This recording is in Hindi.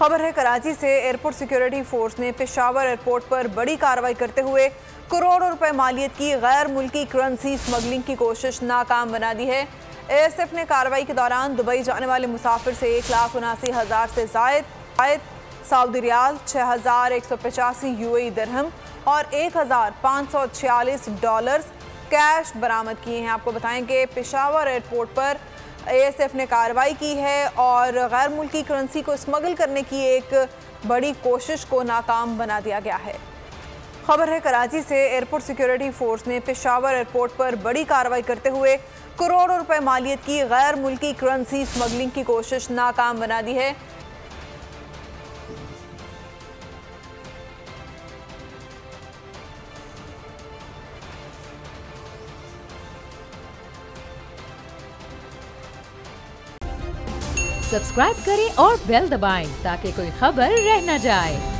खबर है कराची से। एयरपोर्ट सिक्योरिटी फोर्स ने पेशावर एयरपोर्ट पर बड़ी कार्रवाई करते हुए करोड़ों रुपए मालियत की गैर मुल्की करेंसी स्मगलिंग की कोशिश नाकाम बना दी है। ASF ने कार्रवाई के दौरान दुबई जाने वाले मुसाफिर से 1,79,000 से जायद सऊदी रियाल, 6,185 UAE दिरहम और 1,546 डॉलर्स कैश बरामद किए हैं। आपको बताएं कि पेशावर एयरपोर्ट पर ASF ने कार्रवाई की है और गैर मुल्की करेंसी को स्मगल करने की एक बड़ी कोशिश को नाकाम बना दिया गया है। खबर है कराची से। एयरपोर्ट सिक्योरिटी फोर्स ने पेशावर एयरपोर्ट पर बड़ी कार्रवाई करते हुए करोड़ों रुपए मालियत की गैर मुल्की करेंसी स्मगलिंग की कोशिश नाकाम बना दी है। सब्सक्राइब करें और बेल दबाएं ताकि कोई खबर रह न जाए।